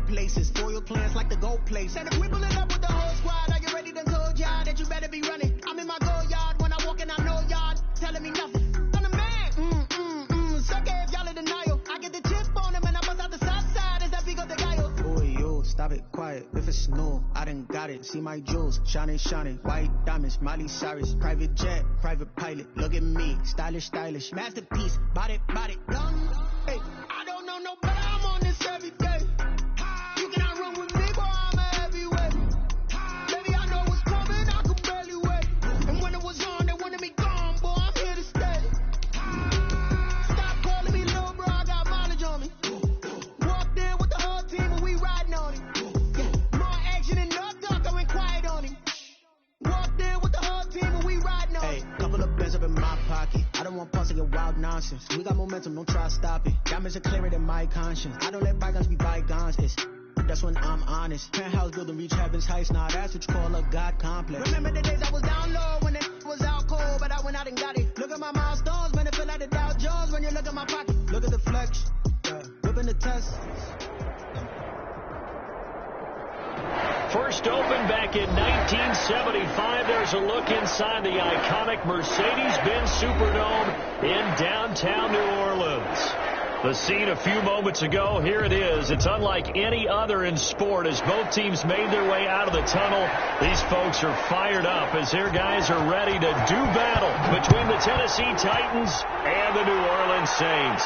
places. Foil plans like the gold place. And if we pulling up with the whole squad, are you ready? Done told y'all that you better be running. I'm in my go yard when I walk in, I know y'all telling me nothing. I'm the man. Suck it if y'all in denial. I get the chip on him and I bust out the south side. Is that big of the gallo? Oh, yo, stop it, quiet. If it's no, I done got it. See my jewels, shining. White diamonds, Miley Cyrus. Private jet, private pilot. Look at me, stylish. Masterpiece, body, young. Hey, I don't know no better. I'm on this every day. You cannot run with me, boy, I'm a heavyweight. Baby, I know what's coming, I could barely wait. And when it was on, they wanted me gone, boy, I'm here to stay. Stop calling me little bro, I got mileage on me. Walked in with the whole team and we riding on him. Yeah, more action and no talk, I went quiet on him. Walked in with the whole team and we riding on him. Hey, couple of bands up in my pocket. I don't want pulse to get wild nonsense. We got momentum, don't try to stop it. Diamonds are clearer than my conscience. I don't let bygones be bygones. That's when I'm honest. Penthouse building, reach heaven's heights. Nah, that's what you call a God complex. Remember the days I was down low when it was out cold, but I went out and got it. Look at my milestones, man, it feel like the Dow Jones when you look at my pocket. Look at the flex, whipping the test. First opened back in 1975. There's a look inside the iconic Mercedes-Benz Superdome in downtown New Orleans. The scene a few moments ago, here it is. It's unlike any other in sport as both teams made their way out of the tunnel. These folks are fired up as their guys are ready to do battle between the Tennessee Titans and the New Orleans Saints.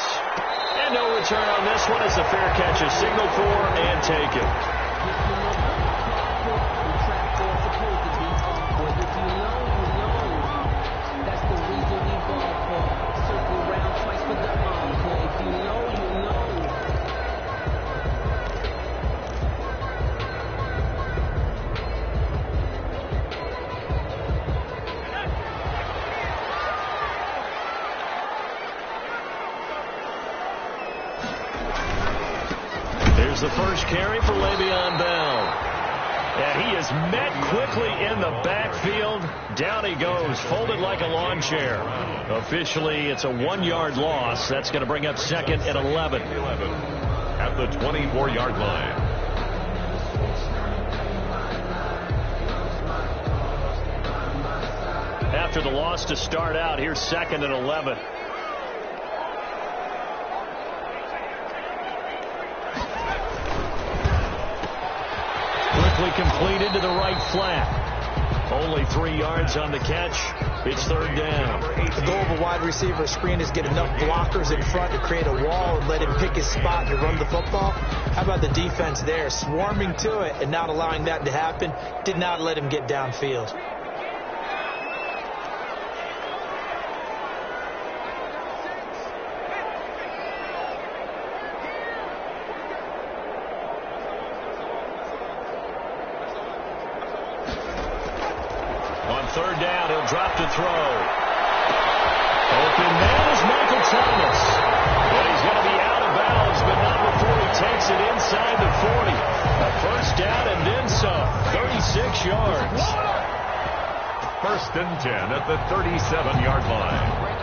And no return on this one as the fair catch is signaled for and taken. The first carry for Le'Veon Bell. And he is met quickly in the backfield. Down he goes, folded like a lawn chair. Officially, it's a 1-yard loss. That's going to bring up second and 11. At the 24-yard line. After the loss to start out, here's second and 11. Completed to the right flat. Only 3 yards on the catch. It's third down. The goal of a wide receiver screen is get enough blockers in front to create a wall and let him pick his spot to run the football. How about the defense there, swarming to it and not allowing that to happen? Did not let him get downfield. Third down, he'll drop to throw. Open man is Michael Thomas. But he's going to be out of bounds, but not before he takes it inside the 40. A first down and then some. 36 yards. First and 10 at the 37-yard line.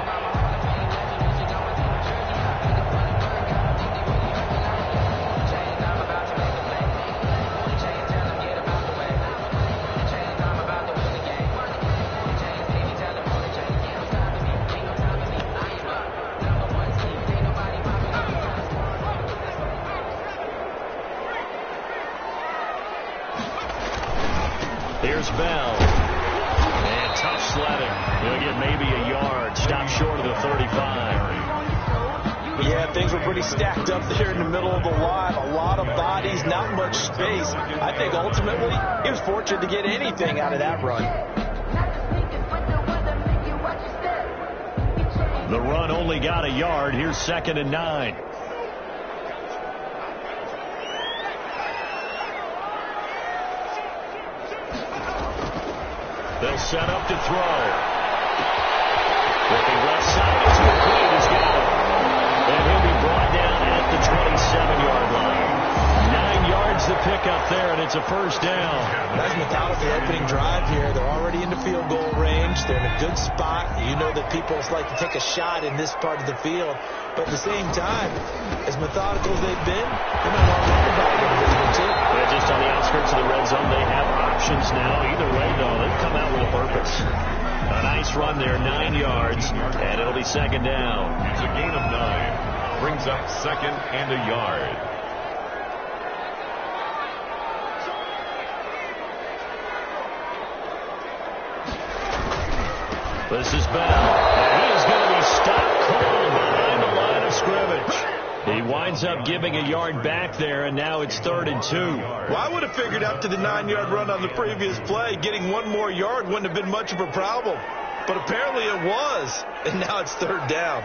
Here's Bell. And tough sledding. He'll get maybe a yard. Stop short of the 35. Yeah, things were pretty stacked up there in the middle of the line. A lot of bodies, not much space. I think ultimately he was fortunate to get anything out of that run. The run only got a yard. Here's second and 9. They'll set up to throw. Looking left side, it's McQuaid. He's got it. And he'll be brought down at the 27-yard line. 9 yards to pick up there, and it's a first down. That's methodical opening drive here. They're already in the field goal range. They're in a good spot. You know that people like to take a shot in this part of the field. But at the same time, as methodical as they've been, they're not worried about it. They've been second down. It's a gain of 9. Brings up 2nd and a yard. This is Bell. And he is going to be stopped cold behind the line of scrimmage. He winds up giving a yard back there, and now it's 3rd and 2. Well, I would have figured after the 9-yard run on the previous play, getting one more yard wouldn't have been much of a problem. But apparently it was, and now it's 3rd down.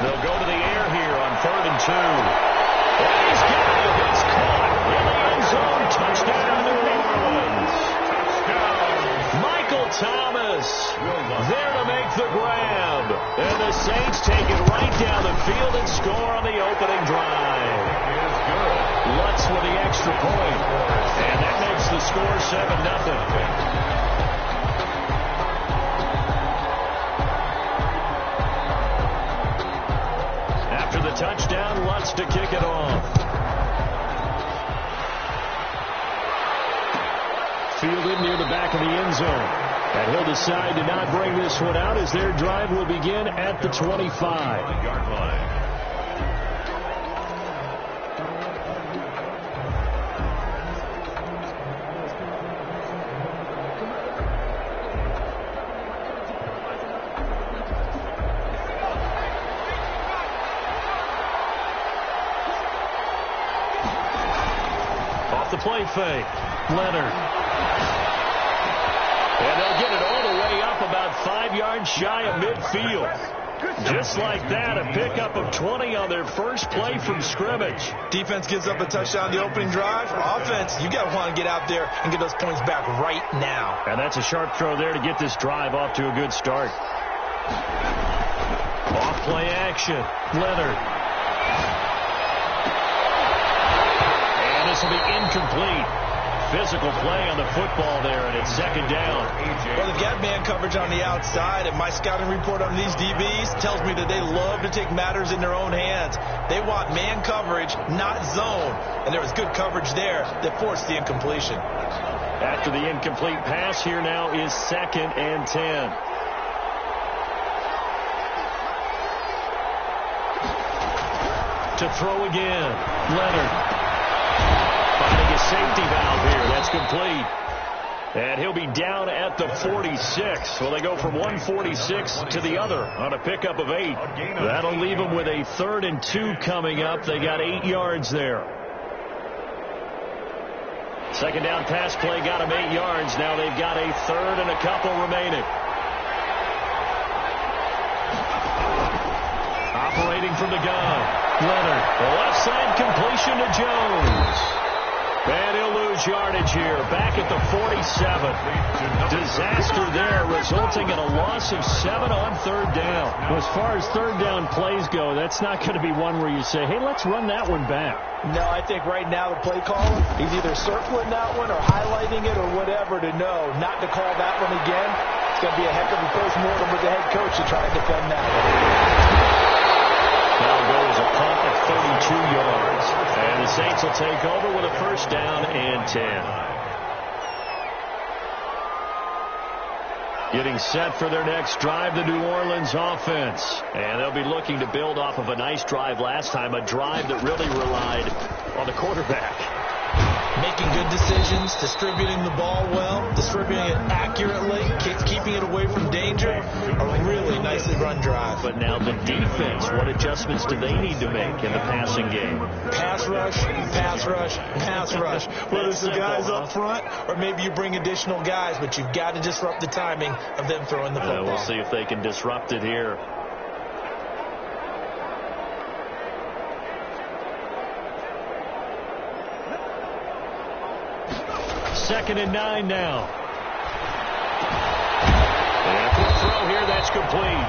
They'll go to the air here on 3rd and 2. And he's got it. It's caught in the end zone. Touchdown, New Orleans. Michael Thomas there to make the grab. And the Saints take it right down the field and score on the opening drive. Lutz with the extra point. And that makes the score 7-0. After the touchdown, Lutz to kick it off. Fielded near the back of the end zone. And he'll decide to not bring this one out as their drive will begin at the 25-yard line. Off the play fake. Leonard. And they'll get it all the way up about 5 yards shy of midfield. Just like that, a pickup of 20 on their first play from scrimmage. Defense gives up a touchdown the opening drive. Offense, you got to want to get out there and get those points back right now. And that's a sharp throw there to get this drive off to a good start. Off play action. Leonard. And this will be incomplete. Physical play on the football there, and it's 2nd down. Well, they've got man coverage on the outside, and my scouting report on these DBs tells me that they love to take matters in their own hands. They want man coverage, not zone. And there was good coverage there that forced the incompletion. After the incomplete pass, here now is 2nd and 10. To throw again, Leonard. Finding a safety valve here. That's complete. And he'll be down at the 46. Well, they go from 146 to the other on a pickup of 8. That'll leave them with a 3rd and 2 coming up. They got 8 yards there. 2nd down pass play got them 8 yards. Now they've got a 3rd and a couple remaining. Operating from the gun. Leonard. The left side completion to Jones. And he'll lose yardage here, back at the 47. Disaster there, resulting in a loss of 7 on 3rd down. Well, as far as 3rd down plays go, that's not going to be one where you say, hey, let's run that one back. No, I think right now the play caller, he's either circling that one or highlighting it or whatever to know not to call that one again. It's going to be a heck of a postmortem with the head coach to try and defend that one. Now goes a punt of 32 yards. And the Saints will take over with a 1st down and 10. Getting set for their next drive, the New Orleans offense. And they'll be looking to build off of a nice drive last time, a drive that really relied on the quarterback. Making good decisions, distributing the ball well, distributing it accurately, keeping it away from danger. A really nicely run drive. But now the defense, what adjustments do they need to make in the passing game? Pass rush, pass rush, pass rush. Whether it's the guys up front or maybe you bring additional guys, but you've got to disrupt the timing of them throwing the football. We'll see if they can disrupt it here. Second and 9 now. And a quick throw here, that's complete.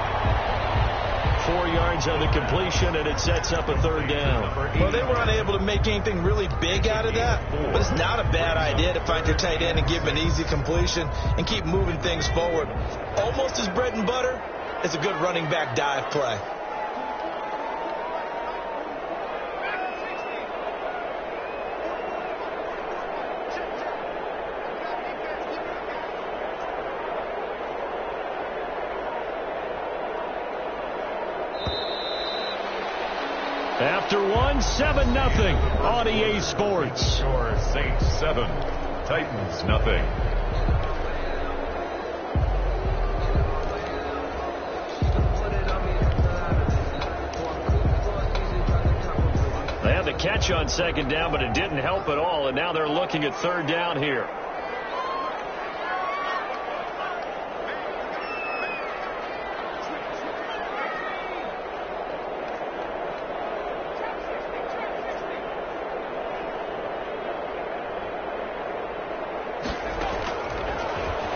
4 yards on the completion, and it sets up a 3rd down. Well, they were unable to make anything really big out of that, but it's not a bad idea to find your tight end and give him an easy completion and keep moving things forward. Almost as bread and butter as a good running back dive play. After one, 7-0 on EA Sports. Score Saints 7, Titans nothing. They had the catch on second down, but it didn't help at all, and now they're looking at third down here.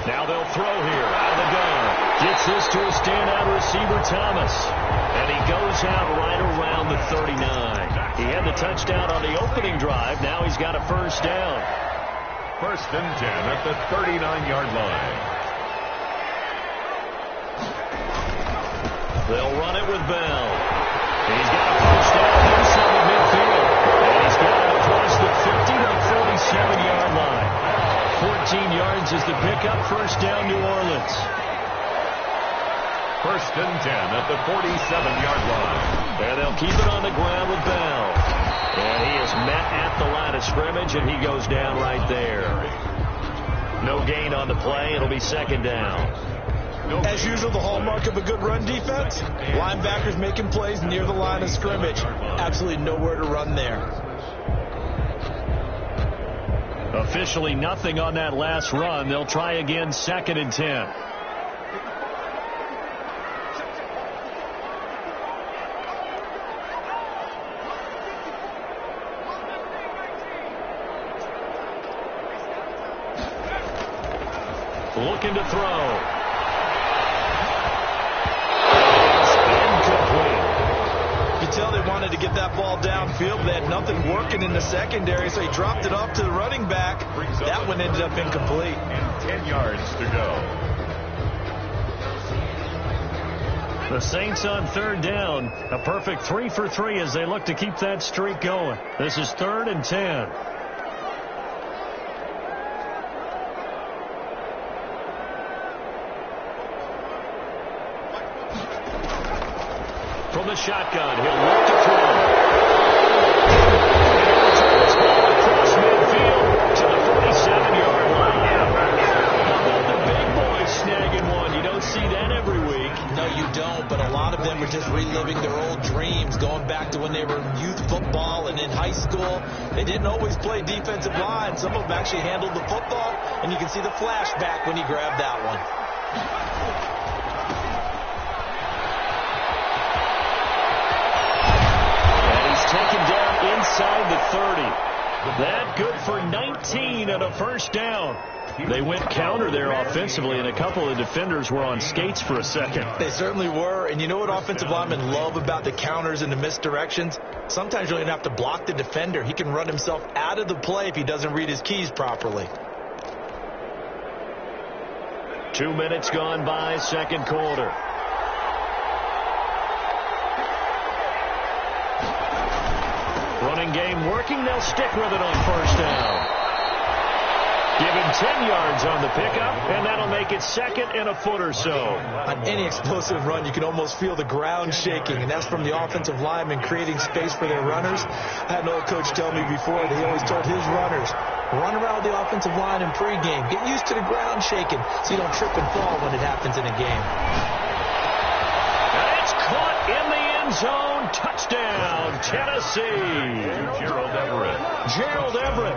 Now they'll throw here out of the gun. Gets this to a standout receiver, Thomas. And he goes out right around the 39. He had the touchdown on the opening drive. Now he's got a first down. First and 10 at the 39-yard line. They'll run it with Bell. He's got a first down inside the midfield. And he's got it across the 50 to the 47-yard line. 14 yards is the pickup. First down, New Orleans. First and 10 at the 47-yard line. And they'll keep it on the ground with Bell. And he is met at the line of scrimmage, and he goes down right there. No gain on the play. It'll be second down. As usual, the hallmark of a good run defense, linebackers making plays near the line of scrimmage. Absolutely nowhere to run there. Officially nothing on that last run. They'll try again, second and 10. Looking to throw. You tell they wanted to get that ball downfield. They had nothing working in the secondary, so he dropped it off to the running back. That one ended up incomplete. And 10 yards to go. The Saints on third down. A perfect 3 for 3 as they look to keep that streak going. This is third and 10. From the shotgun, he'll look to throw. Across midfield to the 47-yard line. The big boy snagging one. You don't see that every week. No, you don't, but a lot of them are just reliving their old dreams, going back to when they were in youth football and in high school. They didn't always play defensive line. Some of them actually handled the football, and you can see the flashback when he grabbed that one. Taken down inside the 30. That good for 19 and a first down. They went counter there offensively, and a couple of defenders were on skates for a second. They certainly were, and you know what offensive linemen love about the counters and the misdirections? Sometimes you don't even have to block the defender. He can run himself out of the play if he doesn't read his keys properly. 2 minutes gone by, second quarter. Running game working. They'll stick with it on first down. Give him 10 yards on the pickup, and that'll make it second and a foot or so. On any explosive run, you can almost feel the ground shaking, and that's from the offensive linemen creating space for their runners. I had an old coach tell me before that he always told his runners, run around the offensive line in pregame. Get used to the ground shaking so you don't trip and fall when it happens in a game. It's caught in the end zone. Touchdown, Tennessee. Gerald Everett. Gerald Everett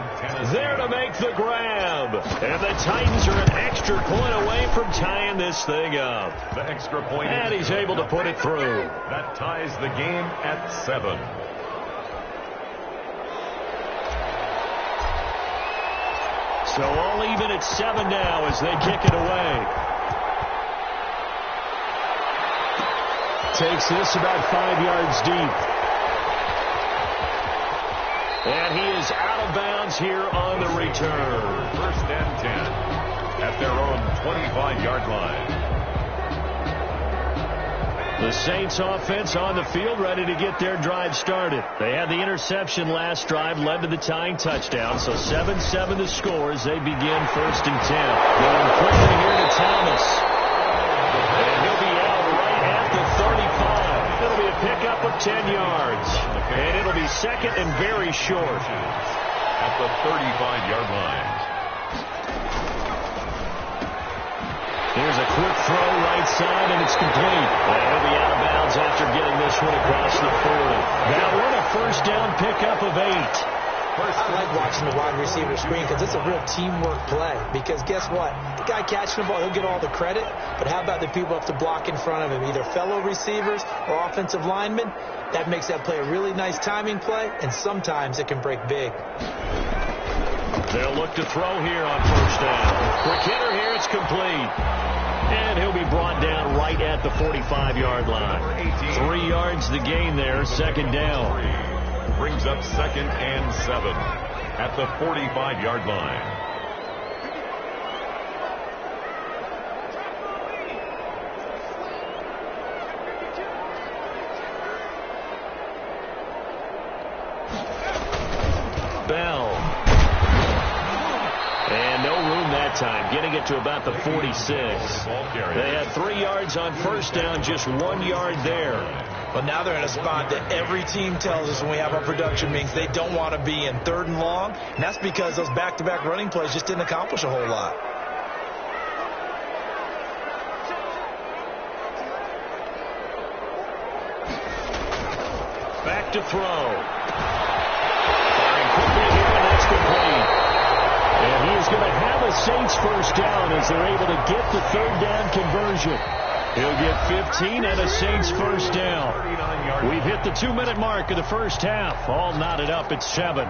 there to make the grab. And the Titans are an extra point away from tying this thing up. The extra point. And he's able to put it through. That ties the game at 7. So all even at 7 now as they kick it away. Takes this about 5 yards deep. And he is out of bounds here on the return. First and 10 at their own 25-yard line. The Saints offense on the field, ready to get their drive started. They had the interception last drive, led to the tying touchdown. So 7-7 the score as they begin first and 10. Going quickly here to Thomas. And he'll be out right at the 35. It'll be a pickup of up 10 yards. And it'll be second and very short. At the 35-yard line. Here's a quick throw right side, and it's complete. He'll be out of bounds after getting this one across the 40. Now what a first down pickup of 8. I like watching the wide receiver screen because it's a real teamwork play. Because guess what? The guy catching the ball, he'll get all the credit. But how about the people have to block in front of him, either fellow receivers or offensive linemen? That makes that play a really nice timing play, and sometimes it can break big. They'll look to throw here on first down. Quick hitter here, it's complete. And he'll be brought down right at the 45-yard line. 3 yards the gain there, second down. Brings up second and 7 at the 45-yard line. Bell. And no room that time, getting it to about the 46. They had 3 yards on first down, just 1 yard there. But now they're in a spot that every team tells us when we have our production meetings they don't want to be in, 3rd and long. And that's because those back-to-back running plays just didn't accomplish a whole lot. Back to throw. Firing quickly here, and that's complete. And he is going to have a Saints first down as they're able to get the 3rd down conversion. He'll get 15 and a Saints first down. We've hit the 2-minute mark of the first half. All knotted up at 7.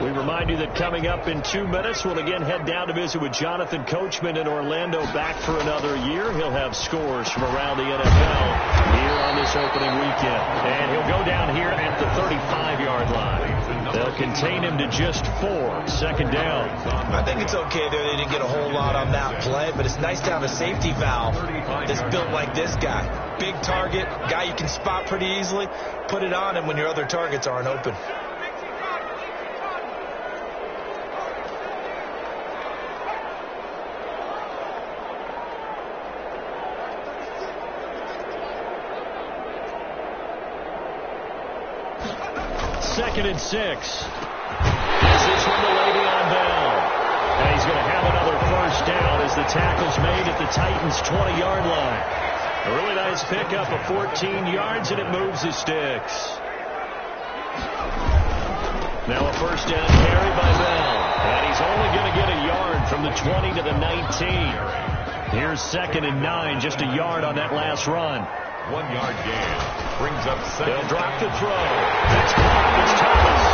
We remind you that coming up in 2 minutes, we'll again head down to visit with Jonathan Coachman in Orlando, back for another year. He'll have scores from around the NFL here on this opening weekend. And he'll go down here at the 35-yard line. They'll contain him to just 4, second down. I think it's okay there. They didn't get a whole lot on that play, but it's nice to have a safety valve that's built like this guy. Big target, guy you can spot pretty easily. Put it on him when your other targets aren't open. Second and 6. This is from the Le'Veon Bell. And he's going to have another first down as the tackle's made at the Titans' 20-yard line. A really nice pickup of 14 yards, and it moves the sticks. Now a first down carry by Bell. And he's only going to get a yard from the 20 to the 19. Here's second and 9, just a yard on that last run. 1 yard gain. Brings up second. They'll drop the throw. That's caught. It's Thomas.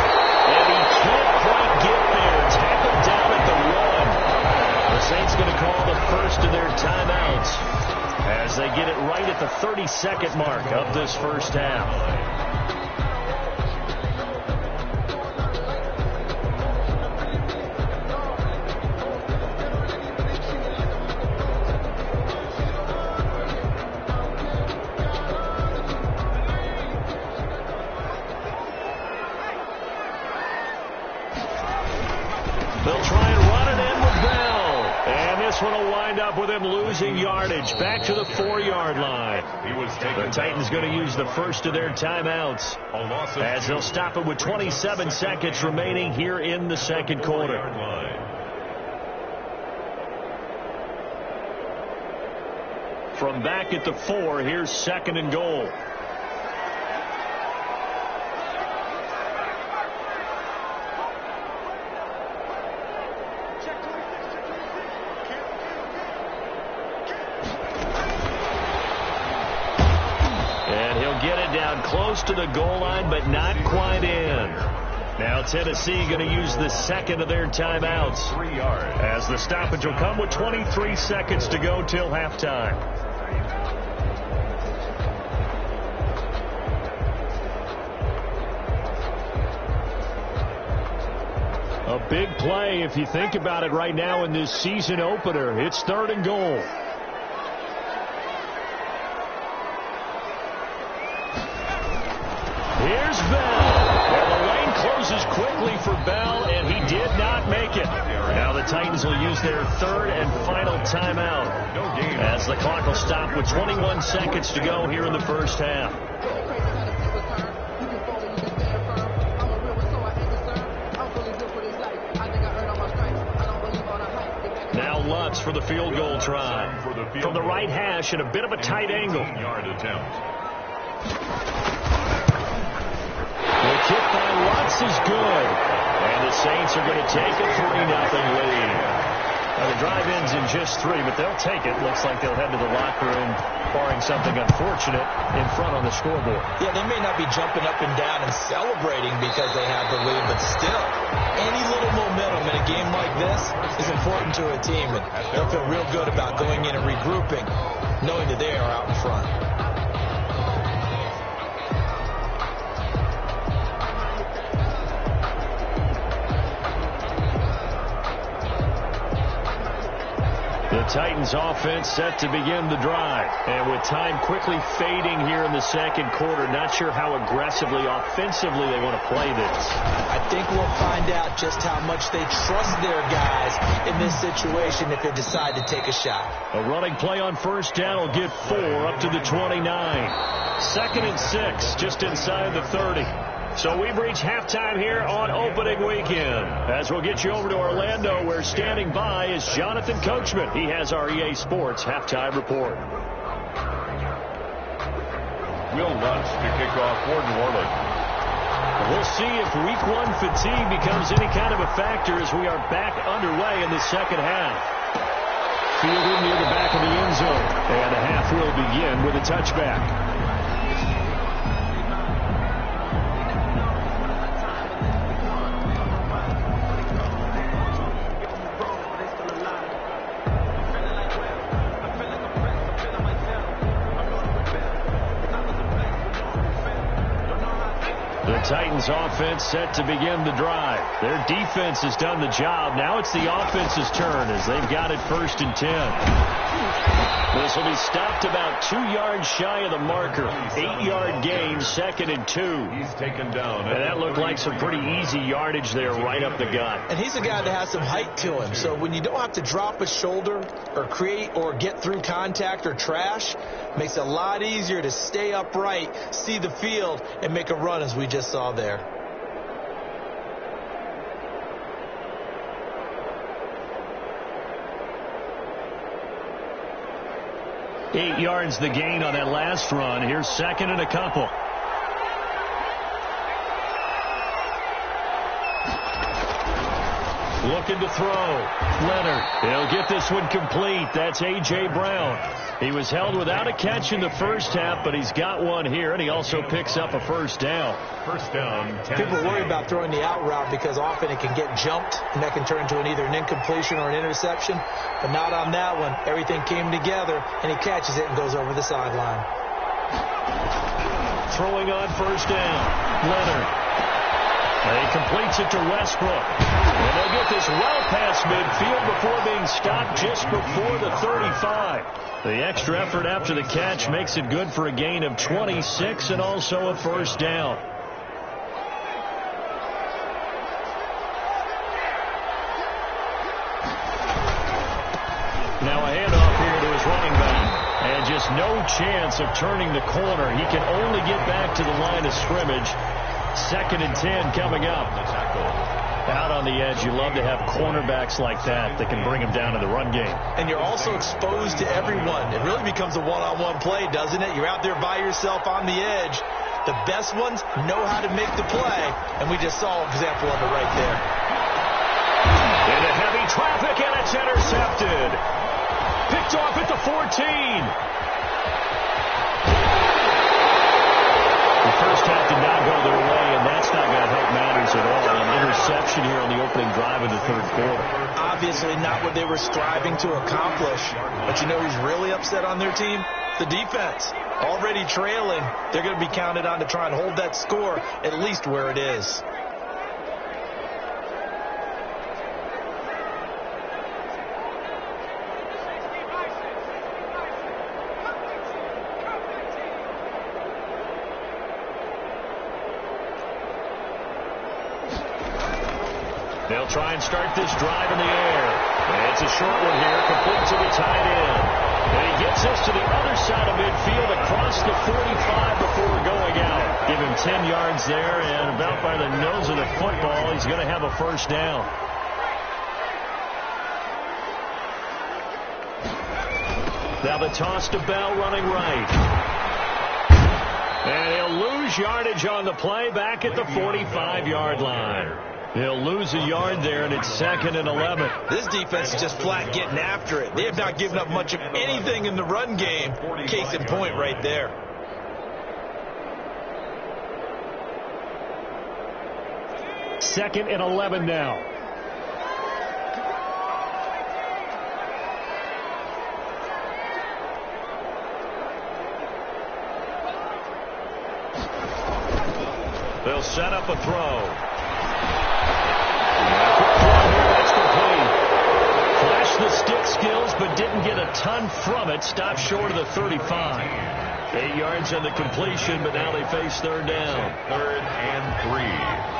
And he can't quite get there. Tackled down at the 1. The Saints going to call the first of their timeouts as they get it right at the 30-second mark of this first half. With him losing yardage back to the 4-yard line. The Titans going to use the first of their timeouts as they'll stop it with 27 seconds remaining here in the second quarter. From back at the 4, here's second and goal. Close to the goal line, but not quite in. Now Tennessee going to use the second of their timeouts 3 yards as the stoppage will come with 23 seconds to go till halftime. A big play if you think about it right now in this season opener. It's 3rd and goal. Here's Bell. And the lane closes quickly for Bell, and he did not make it. Now the Titans will use their third and final timeout as the clock will stop with 21 seconds to go here in the first half. Now Lutz for the field goal try. From the right hash and a bit of a tight angle. Yard attempt. The kick by Lutz is good. And the Saints are going to take a 3-0 lead. Now the drive ends in just 3, but they'll take it. Looks like they'll head to the locker room, barring something unfortunate, in front on the scoreboard. Yeah, they may not be jumping up and down and celebrating because they have the lead, but still, any little momentum in a game like this is important to a team, and they'll feel real good about going in and regrouping, knowing that they are out in front. The Titans offense set to begin the drive. And with time quickly fading here in the second quarter, not sure how aggressively, offensively they want to play this. I think we'll find out just how much they trust their guys in this situation if they decide to take a shot. A running play on first down will get 4 up to the 29. 2nd and 6, just inside the 30. So we've reached halftime here on opening weekend. As we'll get you over to Orlando, where standing by is Jonathan Coachman. He has our EA Sports halftime report. Will Lutz to kick off for New Orleans. We'll see if week 1 fatigue becomes any kind of a factor as we are back underway in the second half. Fielded near the back of the end zone. And the half will begin with a touchback. Titans offense set to begin the drive. Their defense has done the job. Now it's the offense's turn as they've got it 1st and 10. This will be stopped about 2 yards shy of the marker. 8-yard gain, 2nd and 2. He's taken down. And that looked like some pretty easy yardage there right up the gut. And he's a guy that has some height to him. So when you don't have to drop a shoulder or create or get through contact or trash, makes it a lot easier to stay upright, see the field, and make a run as we just saw there. Eight yards the gain on that last run. Here's 2nd and a couple. Looking to throw. Leonard. He'll get this one complete. That's A.J. Brown. He was held without a catch in the first half, but he's got one here, and he also picks up a first down. First down. People worry about throwing the out route because often it can get jumped, and that can turn into either an incompletion or an interception. But not on that one. Everything came together, and he catches it and goes over the sideline. Throwing on first down. Leonard. He completes it to Westbrook. And they'll get this well past midfield before being stopped just before the 35. The extra effort after the catch makes it good for a gain of 26 and also a first down. Now a handoff here to his running back. And just no chance of turning the corner. He can only get back to the line of scrimmage. 2nd and 10 coming up. Out on the edge, you love to have cornerbacks like that can bring them down to the run game. And you're also exposed to everyone. It really becomes a one-on-one play, doesn't it? You're out there by yourself on the edge. The best ones know how to make the play, and we just saw an example of it right there. Into heavy traffic, and it's intercepted. Picked off at the 14. The first half did not go their way, and that's not going to help matters at all. An interception here on the opening drive of the third quarter. Obviously not what they were striving to accomplish. But you know who's really upset on their team? The defense. Already trailing. They're going to be counted on to try and hold that score at least where it is. They'll try and start this drive in the air. And it's a short one here, complete to the tight end. And he gets us to the other side of midfield across the 45 before going out. Give him 10 yards there, and about by the nose of the football, he's going to have a first down. Now the toss to Bell running right. And he'll lose yardage on the play back at the 45-yard line. He'll lose a yard there, and it's 2nd and 11. This defense is just flat getting after it. They have not given up much of anything in the run game. Case in point right there. Second and 11 now. They'll set up a throw. That's complete. Flashed the stick skills, but didn't get a ton from it. Stopped short of the 35. 8 yards on the completion, but now they face third down. 3rd and 3.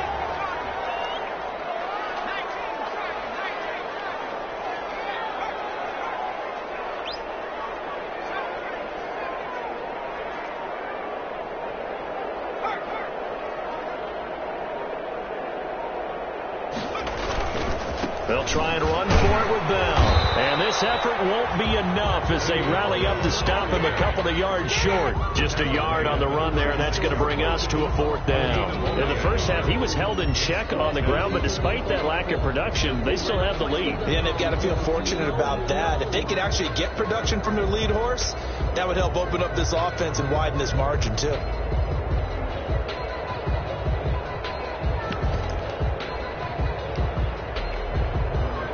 They'll try and run for it with Bell. And this effort won't be enough as they rally up to stop him a couple of yards short. Just a yard on the run there, and that's going to bring us to a 4th down. In the first half, he was held in check on the ground, but despite that lack of production, they still have the lead. Yeah, and they've got to feel fortunate about that. If they could actually get production from their lead horse, that would help open up this offense and widen this margin, too.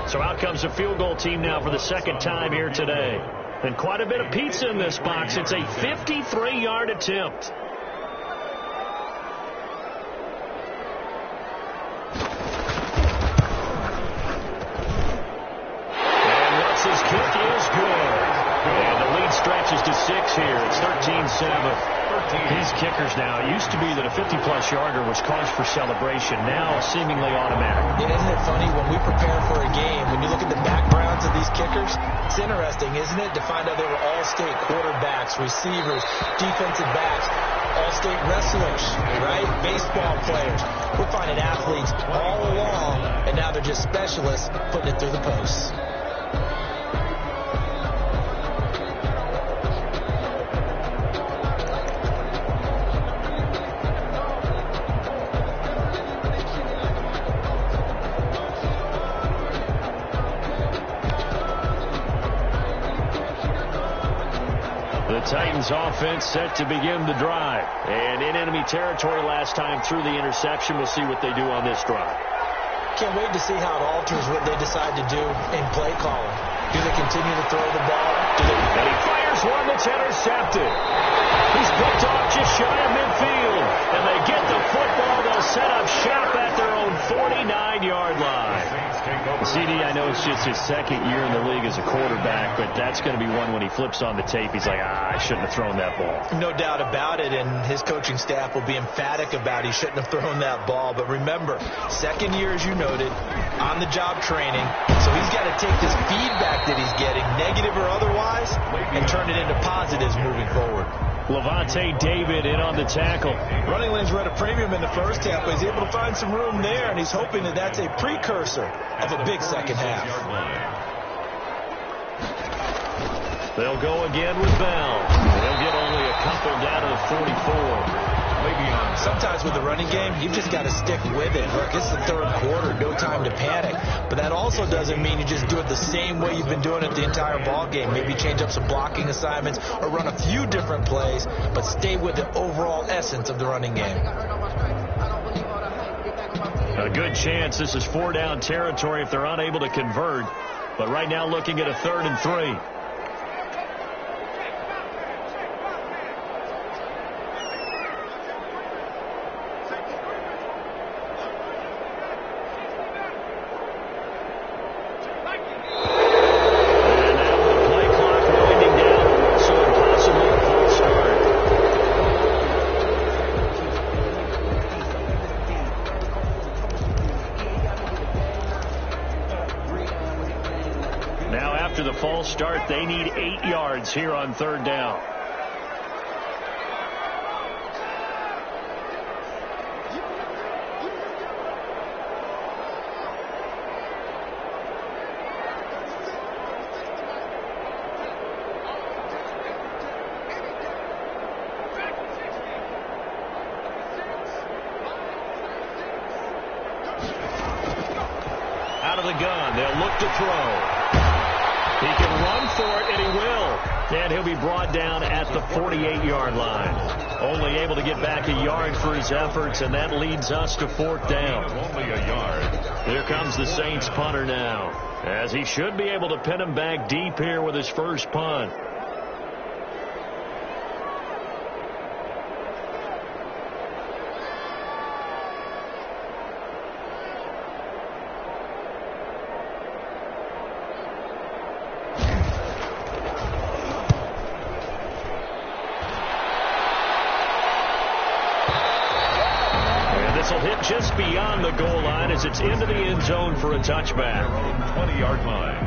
So out comes a field goal team now for the second time here today. And quite a bit of pizza in this box. It's a 53-yard attempt. And Lutz's kick is good. And the lead stretches to 6 here. It's 13-7. These kickers now, it used to be that a 50-plus yarder was cause for celebration. Now seemingly automatic. Yeah, isn't it funny when we prepare for a game, when you look at the backgrounds of these kickers, it's interesting, isn't it, to find out they were all-state quarterbacks, receivers, defensive backs, all-state wrestlers, right? Baseball players. We're finding athletes all along, and now they're just specialists putting it through the posts. The Titans offense set to begin the drive. And in enemy territory last time through the interception. We'll see what they do on this drive. Can't wait to see how it alters what they decide to do in play calling. Do they continue to throw the ball? And he fires one that's intercepted. He's picked off just shy of midfield. And they get the football. They'll set up shop at their own 49-yard line. CD, I know it's just his second year in the league as a quarterback, but that's going to be one when he flips on the tape. He's like, I shouldn't have thrown that ball. No doubt about it, and his coaching staff will be emphatic about he shouldn't have thrown that ball. But remember, second year, as you noted, on-the-job training, so he's got to take this feedback that he's getting, negative or otherwise, and turn it into positives moving forward. Levante David in on the tackle. Running lanes were at a premium in the first half, but he's able to find some room there, and he's hoping that that's a precursor of a big second half. They'll go again with Bell. They'll get only a couple down to the 44. Sometimes with the running game, you've just got to stick with it. Look, it's the third quarter, no time to panic. But that also doesn't mean you just do it the same way you've been doing it the entire ball game. Maybe change up some blocking assignments or run a few different plays, but stay with the overall essence of the running game. A good chance this is 4-down territory if they're unable to convert. But right now looking at a 3rd and 3. Now after the false start, they need 8 yards here on 3rd down. Out of the gun, they'll look to throw. He can run for it, and he will. And he'll be brought down at the 48-yard line. Only able to get back a yard for his efforts, and that leads us to 4th down. Only a yard. Here comes the Saints punter now, as he should be able to pin him back deep here with his first punt. Hit just beyond the goal line as it's into the end zone for a touchback. 20-yard line.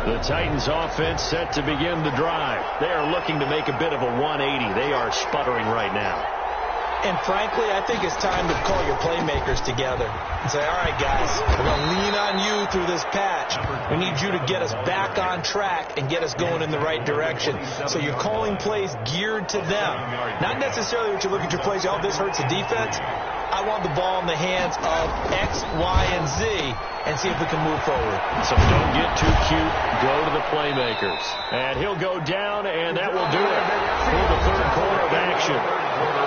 The Titans offense set to begin the drive. They are looking to make a bit of a 180. They are sputtering right now. And frankly, I think it's time to call your playmakers together and say, all right, guys, we're going to lean on you through this patch. We need you to get us back on track and get us going in the right direction. So you're calling plays geared to them. Not necessarily what you look at your plays, oh, this hurts the defense. I want the ball in the hands of X, Y, and Z and see if we can move forward. So don't get too cute. Go to the playmakers. And he'll go down, and that will do it for the 3rd quarter of action.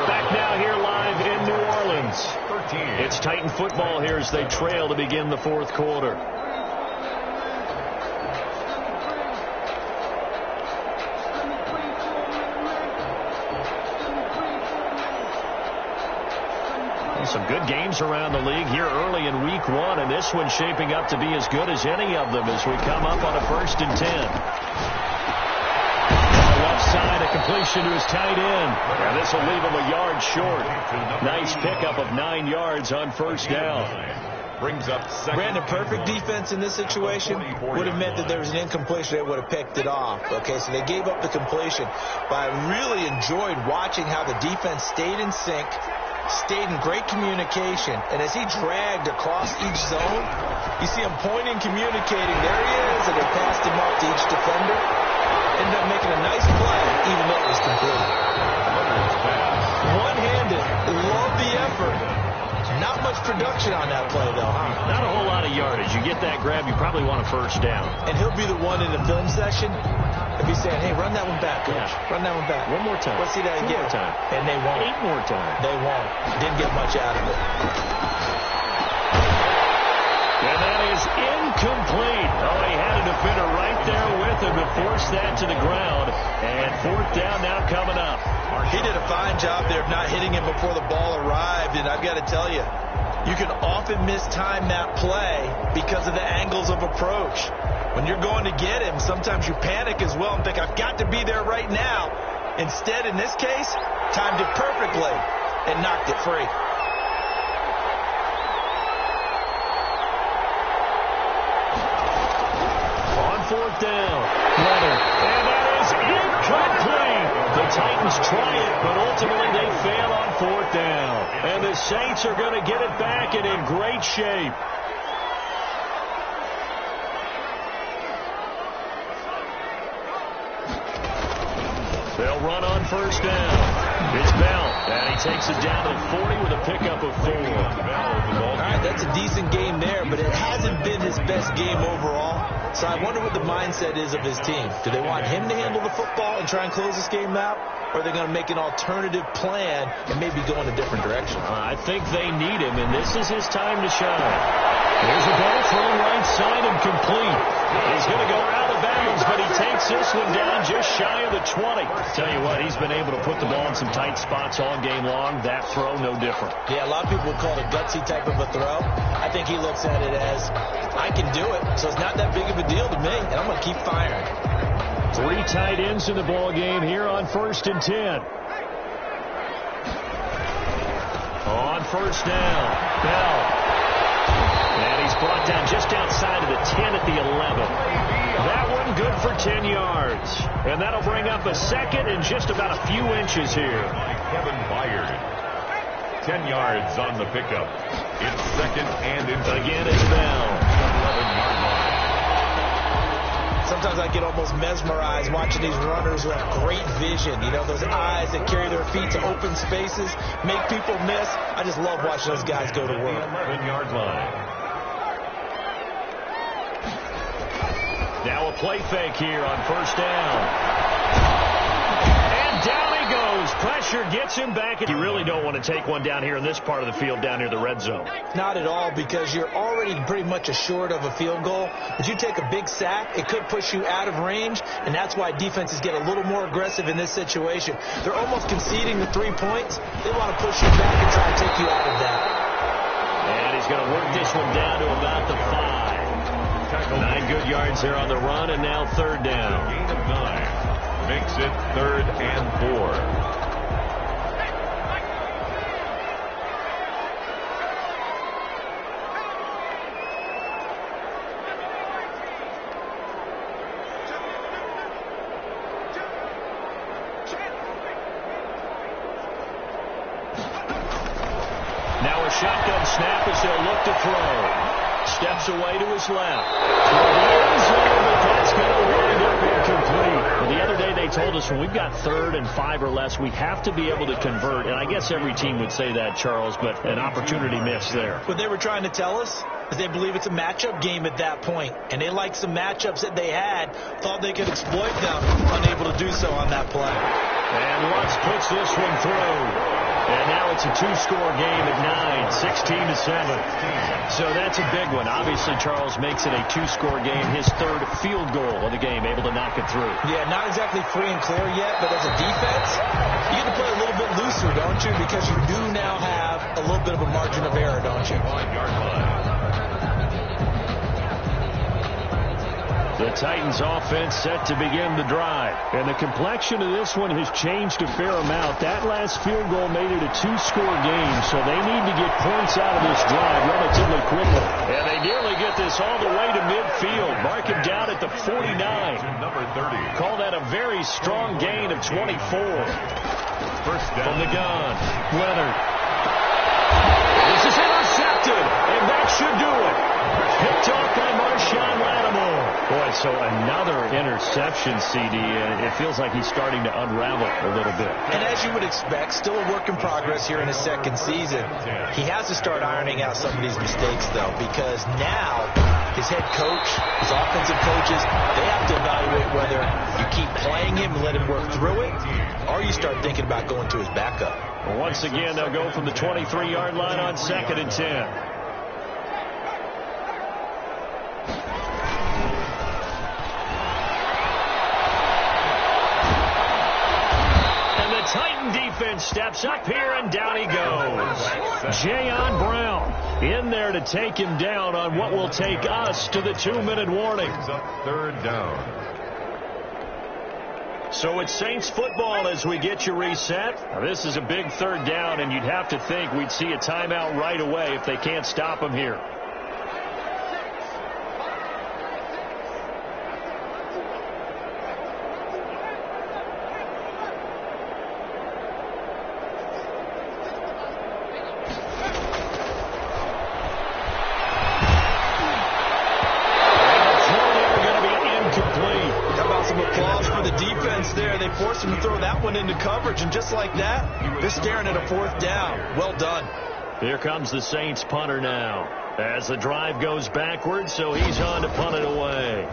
Back now here live in New Orleans. It's Titan football here as they trail to begin the 4th quarter. Some good games around the league here early in week 1, and this one's shaping up to be as good as any of them as we come up on a 1st and 10. Left side, a completion to his tight end. And this will leave him a yard short. Nice pickup of 9 yards on 1st down. Brings up second. Brandon, perfect defense in this situation would have meant that there was an incompletion. They would have picked it off. Okay, so they gave up the completion. But I really enjoyed watching how the defense stayed in sync, stayed in great communication, and as he dragged across each zone, you see him pointing, communicating. There he is, and they passed him off to each defender. Ended up making a nice play, even though it was complete. One-handed, love the effort. Not much production on that play, though, huh? Not a whole lot of yardage. You get that grab, you probably want a 1st down. And he'll be the one in the film session. He'll be saying, hey, run that one back, coach. Yeah. Run that one back. One more time. Let's see that again. 2 more time. And they won't. 8 more times. They won't. Didn't get much out of it. And that is incomplete. Oh, he had a defender right there with him to force that to the ground. And 4th down now coming up. He did a fine job there of not hitting him before the ball arrived. And I've got to tell you, you can often mistime that play because of the angles of approach. When you're going to get him, sometimes you panic as well and think, I've got to be there right now. Instead, in this case, timed it perfectly and knocked it free. On 4th down, Leonard. And that is incomplete. The Titans try it, but ultimately they fail on 4th down. And the Saints are going to get it back and in great shape. They'll run on 1st down. It's Bell, and he takes it down to 40 with a pickup of 4. All right, that's a decent game there, but it hasn't been his best game overall. So I wonder what the mindset is of his team. Do they want him to handle the football and try and close this game out? Or are they going to make an alternative plan and maybe go in a different direction? I think they need him, and this is his time to shine. There's a ball thrown right side and complete. He's going to go out of bounds, but he takes this one down just shy of the 20. Tell you what, he's been able to put the ball in some tight spots all game long. That throw, no different. Yeah, a lot of people would call it a gutsy type of a throw. I think he looks at it as, I can do it, so it's not that big of a deal to me, and I'm going to keep firing. Three tight ends in the ball game here on 1st and 10. On 1st down, Bell. And he's brought down just outside of the 10 at the 11. That one good for 10 yards. And that'll bring up a 2nd and just about a few inches here. Kevin Byard. 10 yards on the pickup. It's 2nd and inches. Again, it's Bell. 11-yard line. Sometimes I get almost mesmerized watching these runners who have great vision. You know, those eyes that carry their feet to open spaces, make people miss. I just love watching those guys go to work. 11-yard line. Now a play fake here on 1st down. And down he goes. Pressure gets him back. You really don't want to take one down here in this part of the field down near the red zone. Not at all, because you're already pretty much assured of a field goal. But you take a big sack, it could push you out of range, and that's why defenses get a little more aggressive in this situation. They're almost conceding the 3 points. They want to push you back and try to take you out of that. And he's going to work this one down to about the 5. 9 good yards there on the run, and now 3rd down. Gain of 9 makes it 3rd and 4. Now a shotgun snap as they'll look to throw. Steps away to his left. Toward the end zone, but that's going to wind up incomplete. Well, the other day they told us when we've got 3rd and 5 or less, we have to be able to convert. And I guess every team would say that, Charles, but an opportunity missed there. What they were trying to tell us is they believe it's a matchup game at that point. And they liked some matchups that they had, thought they could exploit them, unable to do so on that play. And Lutz puts this one through. And now it's a 2-score game at 9, 16-7. So that's a big one. Obviously, Charles makes it a 2-score game. His 3rd field goal of the game, able to knock it through. Yeah, not exactly free and clear yet, but as a defense, you get to play a little bit looser, don't you? Because you do now have a little bit of a margin of error, don't you? 1-yard line. The Titans offense set to begin the drive. And the complexion of this one has changed a fair amount. That last field goal made it a 2-score game, so they need to get points out of this drive relatively quickly. And they nearly get this all the way to midfield. Mark him down at the 49. Number 30. Call that a very strong gain of 24. First down. From the gun, Leonard. This is intercepted, and that should do it. Picked off by Marshawn Lattimore. Boy, so another interception, CD, and it feels like he's starting to unravel a little bit. And as you would expect, still a work in progress here in his 2nd season. He has to start ironing out some of these mistakes, though, because now his head coach, his offensive coaches, they have to evaluate whether you keep playing him and let him work through it, or you start thinking about going to his backup. Well, once again, they'll go from the 23-yard line on 2nd and 10. Titan defense steps up here, and down he goes. Jayon Brown in there to take him down on what will take us to the 2-minute warning. 3rd down. So it's Saints football as we get you reset. Now, this is a big 3rd down, and you'd have to think we'd see a timeout right away if they can't stop him here. Forced him to throw that one into coverage, and just like that, they're staring at a 4th down. Well done. Here comes the Saints punter now as the drive goes backwards, so he's on to punt it away.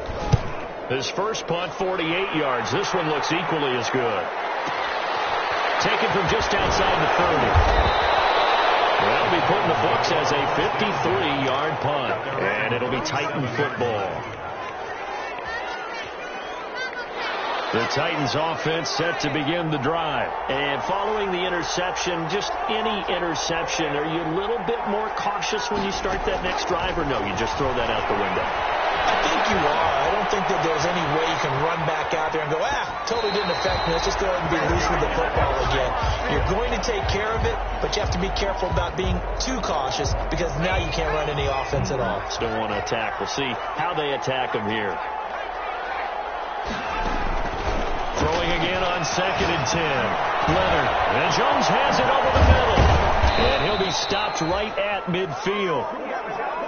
His first punt, 48 yards. This one looks equally as good. Taken from just outside the 30. Well, be put in the books as a 53-yard punt, and it'll be Titan football. The Titans offense set to begin the drive. And following the interception, just any interception, are you a little bit more cautious when you start that next drive, or no, you just throw that out the window? I think you are. I don't think that there's any way you can run back out there and go totally didn't affect me. Let's just go ahead and be loose with the football again. You're going to take care of it, but you have to be careful about being too cautious because now you can't run any offense at all. Still want to attack. We'll see how they attack him here. Throwing again on 2nd and 10. Leonard. And Jones has it over the middle. And he'll be stopped right at midfield.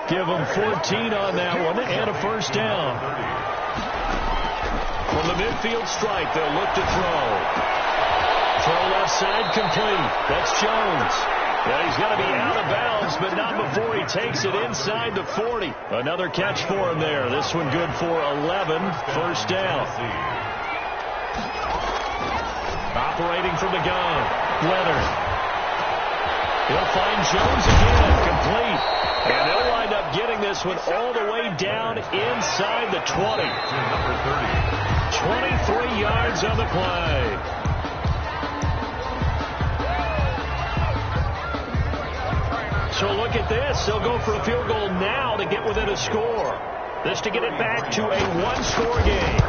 Give him 14 on that one and a first down. From the midfield stripe, they'll look to throw. Throw left side complete. That's Jones. Yeah, he's got to be out of bounds, but not before he takes it inside the 40. Another catch for him there. This one good for 11. First down. Operating from the gun. Leonard. He'll find Jones again. Complete. And they'll wind up getting this one all the way down inside the 20. 23 yards on the play. So look at this. They'll go for a field goal now to get within a score. This to get it back to a one-score game.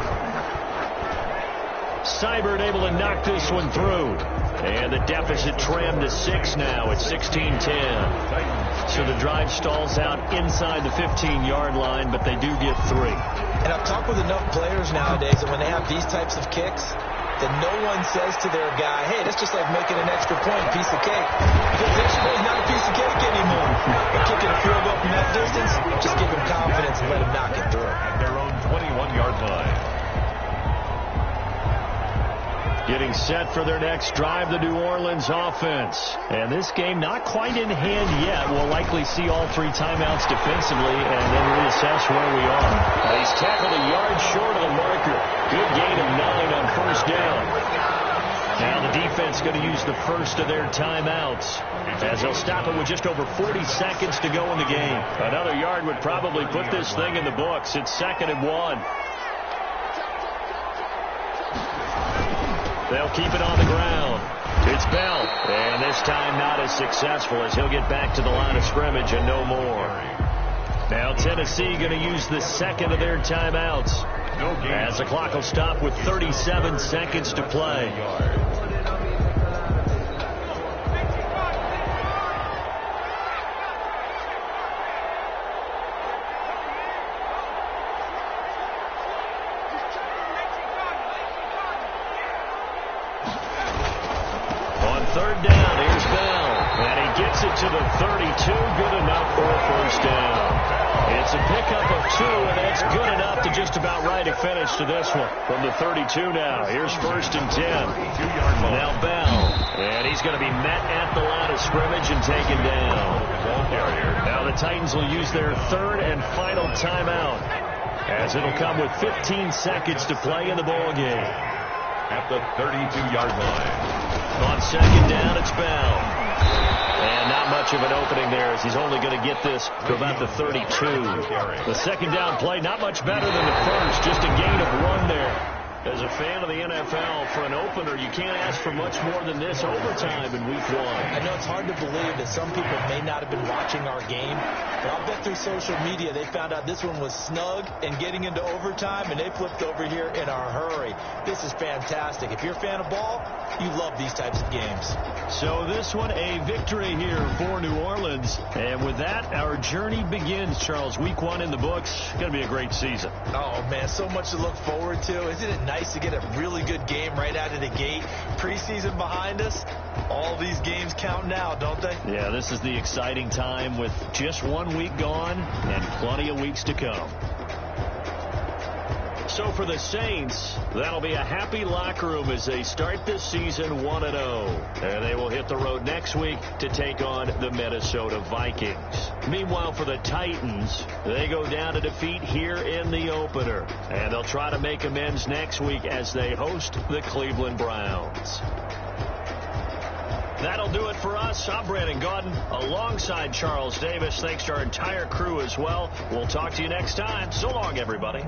Seibert able to knock this one through. And the deficit trimmed to 6 now at 16-10. So the drive stalls out inside the 15-yard line, but they do get 3. And I've talked with enough players nowadays that when they have these types of kicks, that no one says to their guy, hey, that's just like making an extra point, piece of cake. Because the extra point is not a piece of cake anymore. But kicking a field goal from that distance, just give him confidence and let him knock it through. At their own 21-yard line. Getting set for their next drive, the New Orleans offense. And this game not quite in hand yet. We'll likely see all 3 timeouts defensively and then reassess where we are. He's tackled a yard short of the marker. Good gain of 9 on first down. Now the defense going to use the first of their timeouts as they'll stop it with just over 40 seconds to go in the game. Another yard would probably put this thing in the books. It's 2nd and 1. They'll keep it on the ground. It's Bell. And this time not as successful as he'll get back to the line of scrimmage and no more. Now Tennessee going to use the second of their timeouts. As the clock will stop with 37 seconds to play. Third down, here's Bell. And he gets it to the 32, good enough for a first down. It's a pickup of 2, and that's good enough to just about right a finish to this one. From the 32 now, here's 1st and 10. Now Bell, and he's going to be met at the line of scrimmage and taken down. Now the Titans will use their 3rd and final timeout, as it'll come with 15 seconds to play in the ball game. At the 32-yard line. On 2nd down, it's Bell. And not much of an opening there as he's only going to get this to about the 32. The 2nd down play, not much better than the first. Just a gain of 1 there. As a fan of the NFL, for an opener, you can't ask for much more than this overtime in week 1. I know it's hard to believe that some people may not have been watching our game, but I'll bet through social media they found out this one was snug and getting into overtime, and they flipped over here in a hurry. This is fantastic. If you're a fan of ball, you love these types of games. So this one, a victory here for New Orleans. And with that, our journey begins, Charles. Week 1 in the books. Going to be a great season. Oh, man, so much to look forward to. Isn't it nice to get a really good game right out of the gate? Preseason behind us. All these games count now, don't they? Yeah, this is the exciting time with just 1 week gone and plenty of weeks to come. So for the Saints, that'll be a happy locker room as they start this season 1-0. And they will hit the road next week to take on the Minnesota Vikings. Meanwhile, for the Titans, they go down to defeat here in the opener. And they'll try to make amends next week as they host the Cleveland Browns. That'll do it for us. I'm Brandon Gaudin alongside Charles Davis. Thanks to our entire crew as well. We'll talk to you next time. So long, everybody.